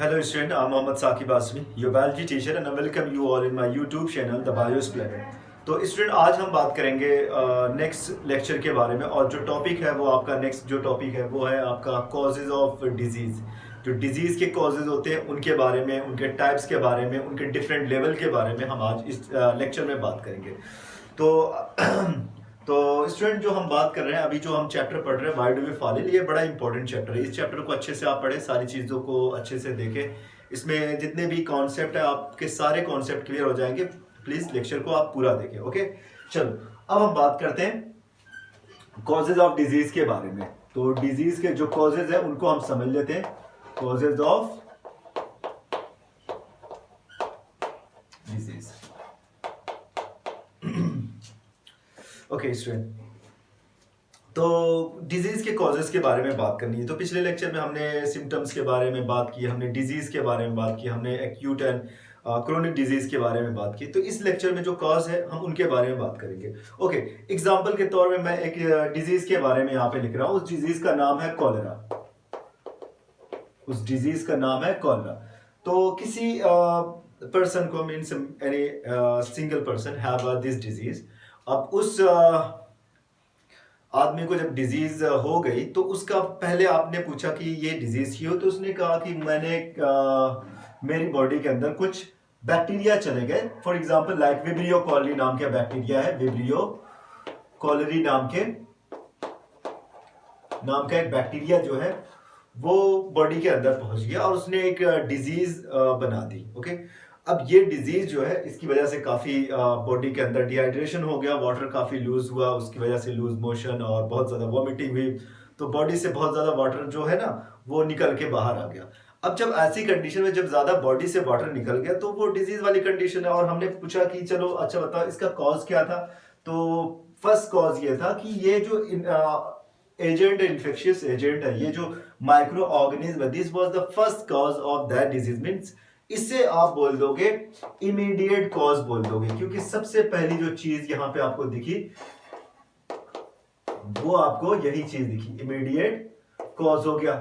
Hello student, I'm Mohammad Saqib Asmi, your biology teacher and I welcome you all in my YouTube channel The Bios Planet। तो student आज हम बात करेंगे next lecture के बारे में और जो टॉपिक है वो आपका नेक्स्ट जो टॉपिक है वो है आपका कॉजेज ऑफ डिजीज़। जो डिजीज़ के कॉजेज होते हैं उनके बारे में, उनके टाइप्स के बारे में, उनके डिफरेंट लेवल के बारे में हम आज इस लेक्चर में बात करेंगे। तो तो स्टूडेंट जो हम बात कर रहे हैं अभी जो हम चैप्टर पढ़ रहे हैं why do we fall in, ये बड़ा इंपॉर्टेंट चैप्टर है। इस चैप्टर को अच्छे से आप पढ़ें, सारी चीज़ों को अच्छे से देखें। इसमें जितने भी कॉन्सेप्ट है आपके सारे कॉन्सेप्ट क्लियर हो जाएंगे। प्लीज़ लेक्चर को आप पूरा देखें। ओके, चलो अब हम बात करते हैं कॉजेज ऑफ डिजीज के बारे में। तो डिजीज के जो कॉजेज है उनको हम समझ लेते हैं। Causes of disease. Okay student, तो डिजीज के कॉजेज के बारे में बात करनी है। तो पिछले लेक्चर में हमने सिम्टम्स के बारे में बात की, हमने डिजीज के बारे में बात की, हमने एक्यूट एंड क्रोनिक डिजीज के बारे में बात की। तो इस लेक्चर में जो कॉज है हम उनके बारे में बात करेंगे। ओके, एग्जांपल के तौर में मैं एक डिजीज के बारे में यहाँ पे लिख रहा हूँ। उस डिजीज का नाम है कॉलेरा। उस डिजीज का नाम है कॉलेरा। तो किसी पर्सन को means any single person have this disease. अब उस आदमी को जब डिजीज हो गई तो उसका पहले आपने पूछा कि ये डिजीज क्यों हो, तो उसने कहा कि मेरी बॉडी के अंदर कुछ बैक्टीरिया चले गए। For example like Vibrio cholerae नाम का बैक्टीरिया है। विब्रियो कॉलरी नाम का एक बैक्टीरिया जो है वो बॉडी के अंदर पहुंच गया और उसने एक डिजीज बना दी। ओके, अब ये डिजीज जो है इसकी वजह से काफी बॉडी के अंदर डिहाइड्रेशन हो गया, वाटर काफी लूज हुआ, उसकी वजह से लूज मोशन और बहुत ज्यादा वॉमिटिंग हुई। तो बॉडी से बहुत ज्यादा वाटर जो है ना वो निकल के बाहर आ गया। अब जब ऐसी कंडीशन में जब ज्यादा बॉडी से वाटर निकल गया तो वो डिजीज वाली कंडीशन है। और हमने पूछा कि चलो अच्छा बताओ इसका कॉज क्या था। तो फर्स्ट कॉज ये था कि ये जो एजेंट इन्फेक्शियस एजेंट है, ये जो micro organism, this was the first cause of that disease. Means इससे आप बोल दोगे इमीडिएट कॉज बोल दोगे, क्योंकि सबसे पहली जो चीज यहां पे आपको दिखी वो आपको यही चीज दिखी, इमीडिएट कॉज हो गया।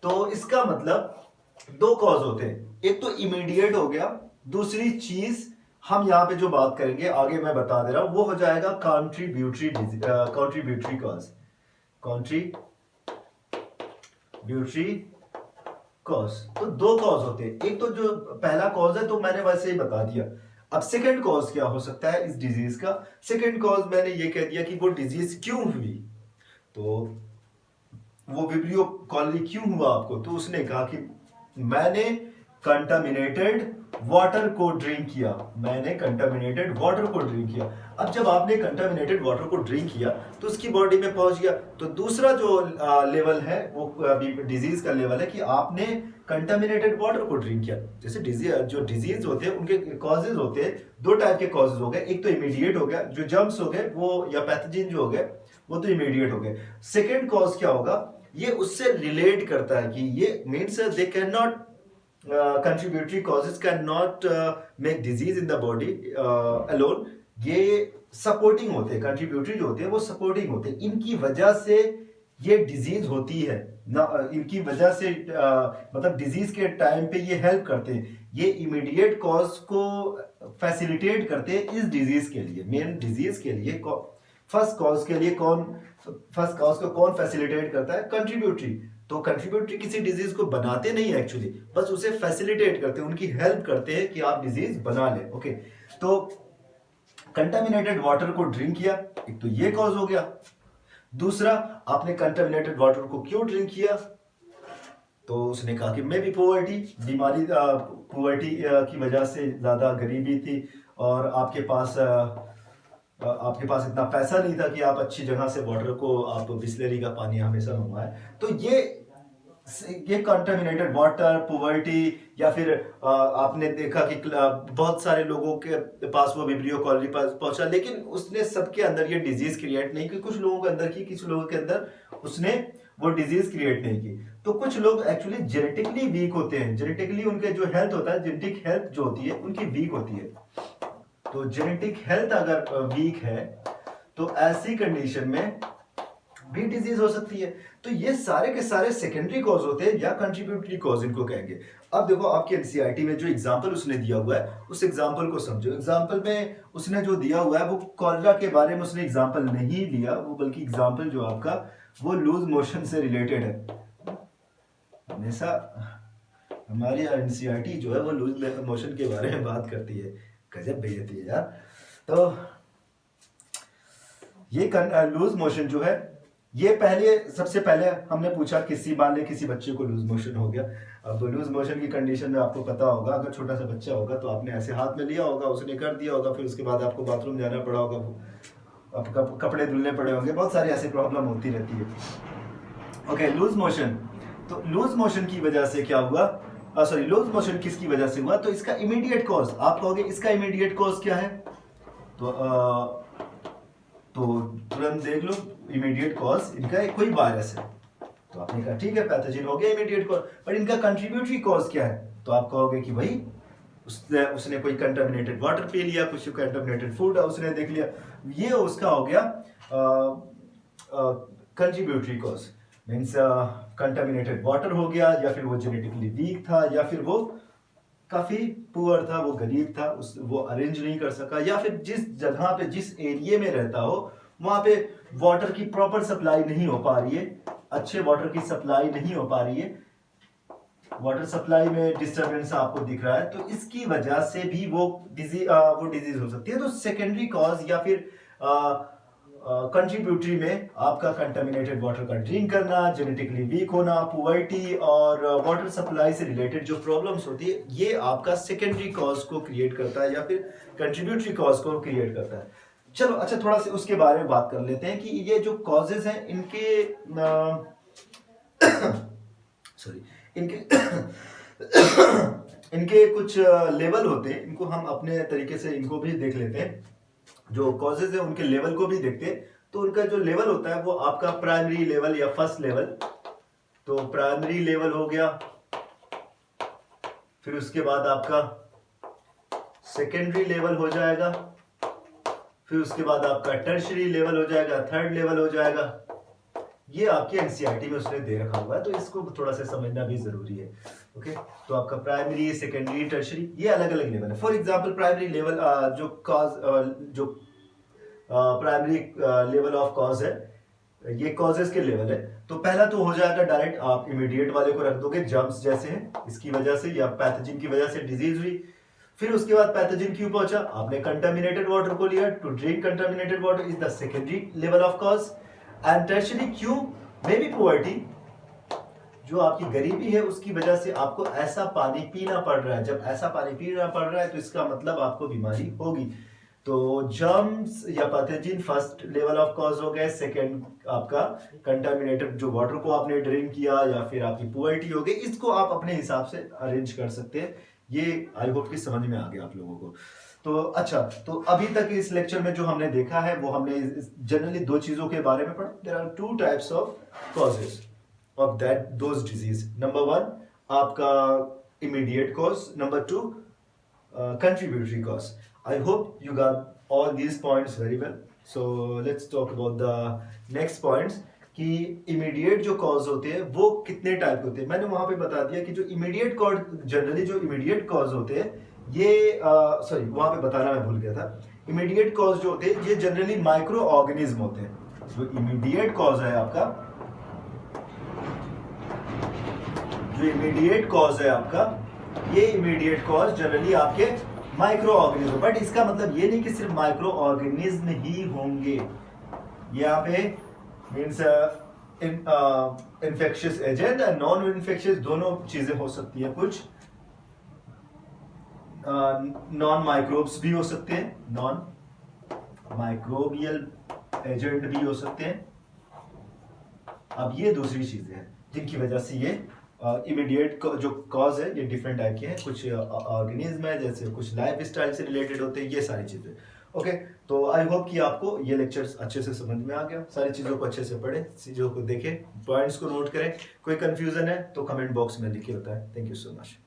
तो इसका मतलब दो कॉज होते हैं, एक तो इमीडिएट हो गया, दूसरी चीज हम यहां पे जो बात करेंगे आगे मैं बता दे रहा हूं वो हो जाएगा कंट्रीब्यूटरी कॉज। Contributory cause. तो दो कॉज होते हैं, एक तो जो पहला कॉज है तो मैंने वैसे ही बता दिया। अब सेकंड कॉज क्या हो सकता है इस डिजीज का। सेकंड कॉज मैंने ये कह दिया कि वो डिजीज क्यों हुई। तो वो विब्रियो कॉलरी क्यों हुआ आपको, तो उसने कहा कि मैंने कंटामिनेटेड वाटर को ड्रिंक किया। मैंने कंटामिनेटेड वाटर को ड्रिंक किया। अब जब आपने कंटामिनेटेड वाटर को ड्रिंक किया तो उसकी बॉडी में पहुंच गया। तो दूसरा जो लेवल है वो डिजीज का लेवल है कि आपने कंटामिनेटेड वाटर को ड्रिंक किया। जैसे जो डिजीज होते हैं उनके कॉजेज होते हैं, दो टाइप के कॉजेज हो गए। एक तो इमीडिएट हो गया, जो जर्म्स हो गए वो या पैथोजन जो हो गए वो तो इमीडिएट हो गए। सेकेंड कॉज क्या होगा, ये उससे रिलेट करता है कि ये means they can not contributory causes cannot make disease in the body alone। ये सपोर्टिंग होते हैं, कंट्रीब्यूटरी जो होते हैं वो सपोर्टिंग होते हैं। इनकी वजह से ये डिजीज होती है ना, इनकी वजह से मतलब डिजीज के टाइम पे ये हेल्प करते हैं। ये इमीडिएट कॉज को फैसिलिटेट करते हैं इस डिजीज के लिए। मेन डिजीज के लिए फर्स्ट कॉज के लिए फर्स्ट कॉज को कौन फैसिलिटेट करता है, कंट्रीब्यूटरी। तो कंट्रीब्यूटरी किसी डिजीज को बनाते नहीं है एक्चुअली, बस उसे फैसिलिटेट करते हैं, उनकी हेल्प करते हैं कि आप डिजीज बना ले। ओके, तो कंटामिनेटेड वाटर को ड्रिंक किया, एक तो ये कॉज हो गया। दूसरा, आपने कंटामिनेटेड वाटर को क्यों ड्रिंक किया, तो उसने कहा कि मे बी पॉवर्टी, बीमारी, पॉवर्टी की वजह से ज्यादा गरीबी थी और आपके पास इतना पैसा नहीं था कि आप अच्छी जगह से वाटर को, आप बिस्लरी का पानी हमेशा मंगवाएं। तो ये कंटामिनेटेड वाटर, पॉवर्टी, या फिर आपने देखा कि बहुत सारे लोगों के पास वो विब्रियो कॉलरी पास पहुंचा, लेकिन उसने सबके अंदर ये डिजीज क्रिएट नहीं की। कुछ लोगों के अंदर की, कुछ लोगों के अंदर उसने वो डिजीज क्रिएट नहीं की। तो कुछ लोग एक्चुअली जेनेटिकली वीक होते हैं, जेनेटिकली उनके जो हेल्थ होता है, जेनेटिक हेल्थ जो होती है उनकी वीक होती है। तो जेनेटिक हेल्थ अगर वीक है तो ऐसी कंडीशन में भी डिजीज हो सकती है। तो ये सारे के सारे सेकेंडरी कॉज होते हैं या कंट्रीब्यूटरी कॉज इनको कहेंगे। अब देखो आपके एनसीईआरटी में जो एग्जांपल उसने दिया हुआ है उस एग्जांपल को समझो। एग्जांपल में उसने जो दिया हुआ है वो कॉलरा के बारे में उसने एग्जांपल नहीं लिया, वो बल्कि एग्जांपल जो आपका वो लूज मोशन से रिलेटेड है। हमेशा हमारी एनसीईआरटी जो है वो लूज मोशन के बारे में बात करती है, गजब बेइज्जती है यार। तो ये लूज मोशन जो है ये सबसे पहले हमने पूछा मान ले किसी बच्चे को लूज मोशन हो गया। अब लूज मोशन की कंडीशन में आपको पता होगा, अगर छोटा सा बच्चा होगा तो आपने ऐसे हाथ में लिया होगा, उसने कर दिया होगा, फिर उसके बाद आपको बाथरूम जाना पड़ा होगा, आपका कपड़े धुलने पड़े होंगे, बहुत सारी ऐसी प्रॉब्लम होती रहती है। Okay, loose motion. तो लूज मोशन की वजह से क्या हुआ, सॉरी लूज मोशन किसकी वजह से हुआ, तो इसका इमीडिएट कॉज आप कहोगे इसका इमीडिएट कॉज क्या है, तो तुरंत देख लो इमीडिएट कॉज इनका कोई वायरस है, तो आपने कहा ठीक है पैथोजन हो गया इमीडिएट कॉज, पर इनका कंट्रीब्यूटरी कॉज क्या है, तो आप कहोगे कि भाई उसने कोई कंटामिनेटेड वाटर पी लिया, कुछ कंटामिनेटेड फूड उसने देख लिया, ये उसका हो गया contributory cause. Means contaminated water हो गया, या फिर वो जेनेटिकली वीक था, या फिर वो काफी पुअर था, वो गरीब था, वो अरेंज नहीं कर सका, या फिर जिस जगह पे जिस एरिया में रहता हो वहां पे वाटर की प्रॉपर सप्लाई नहीं हो पा रही है, अच्छे वाटर की सप्लाई नहीं हो पा रही है, वाटर सप्लाई में डिस्टरबेंस आपको दिख रहा है, तो इसकी वजह से भी वो डिजीज हो सकती है। तो सेकेंडरी कॉज या फिर कंट्रीब्यूटरी में आपका कंटामिनेटेड वाटर का ड्रिंक करना, जेनेटिकली वीक होना, पुअर्टी और वाटर सप्लाई से रिलेटेड जो प्रॉब्लम्स होती है, ये आपका सेकेंडरी कॉज को क्रिएट करता है या फिर कंट्रीब्यूटरी कॉज को क्रिएट करता है। चलो अच्छा, थोड़ा सा उसके बारे में बात कर लेते हैं कि ये जो कॉजेज हैं इनके सॉरी इनके इनके कुछ लेवल होते हैं, इनको हम अपने तरीके से इनको भी देख लेते हैं। जो कॉजेज है उनके लेवल को भी देखते हैं। तो उनका जो लेवल होता है वो आपका प्राइमरी लेवल या फर्स्ट लेवल, तो प्राइमरी लेवल हो गया, फिर उसके बाद आपका सेकेंडरी लेवल हो जाएगा, फिर उसके बाद आपका टर्शरी लेवल हो जाएगा, थर्ड लेवल हो जाएगा। ये आपके एनसीईआरटी में उसने दे रखा हुआ है, तो इसको थोड़ा सा समझना भी जरूरी है। ओके, तो आपका प्राइमरी, सेकेंडरी, टर्शरी, ये अलग अलग लेवल है। फॉर एग्जांपल प्राइमरी लेवल जो प्राइमरी लेवल ऑफ कॉज है, ये कॉजेस के लेवल है। तो पहला तो हो जाएगा डायरेक्ट आप इमीडिएट वाले को रख दोगे, जर्म्स जैसे हैं इसकी वजह से या पैथोजन की वजह से डिजीज हुई। फिर उसके बाद पैथोजन क्यों पहुंचा, आपने कंटामिनेटेड वाटर को लिया, to drink contaminated water is the secondary level of cause. And tertiary क्यों, मे बी पुअर्टी, जो आपकी गरीबी है उसकी वजह से आपको ऐसा पानी पीना पड़ रहा है। जब ऐसा पानी पीना पड़ रहा है तो इसका मतलब आपको बीमारी होगी। तो जर्म्स या pathogen first level of cause हो गए, सेकेंड आपका कंटामिनेटेड जो वाटर को आपने ड्रिंक किया, या फिर आपकी पुअर्टी हो गई। इसको आप अपने हिसाब से अरेंज कर सकते हैं। ये आई होप कि समझ में आ गया आप लोगों को। तो अच्छा, तो अभी तक इस लेक्चर में जो हमने देखा है वो हमने जनरली दो चीजों के बारे में पढ़ा। There are two types of causes of those disease. Number one आपका immediate cause, number two contributory cause. I hope you got all these points very well. So let's talk about the next points कि immediate जो cause होते हैं वो कितने type के होते हैं। मैंने वहां पे बता दिया कि जो इमीडिएट कॉज, जनरली जो इमीडिएट कॉज होते हैं ये सॉरी वहां पे बताना मैं भूल गया था। इमीडिएट कॉज जो होते हैं ये जनरली माइक्रो ऑर्गेनिज्म होते हैं। जो इमीडिएट कॉज है आपका, जो इमीडिएट कॉज है आपका, ये इमीडिएट कॉज जनरली आपके माइक्रो ऑर्गेनिज्म। बट इसका मतलब ये नहीं कि सिर्फ माइक्रो ऑर्गेनिज्म ही होंगे। यहाँ पे मीन्स इन्फेक्शियस एजेंट और नॉन इन्फेक्शियस दोनों चीजें हो सकती है। कुछ नॉन माइक्रोब्स भी हो सकते हैं, नॉन माइक्रोबियल एजेंट भी हो सकते हैं। अब ये दूसरी चीजें हैं जिनकी वजह से ये इमीडिएट जो कॉज है ये डिफरेंट टाइप के हैं। कुछ ऑर्गेनिज्म है, जैसे कुछ लाइफ स्टाइल से रिलेटेड होते हैं, ये सारी चीजें। ओके, तो आई होप कि आपको ये लेक्चर्स अच्छे से समझ में आ गया। सारी चीज़ों को अच्छे से पढ़ें, चीज़ों को देखें, पॉइंट्स को नोट करें। कोई कंफ्यूजन है तो कमेंट बॉक्स में लिखे होता है। Thank you so much.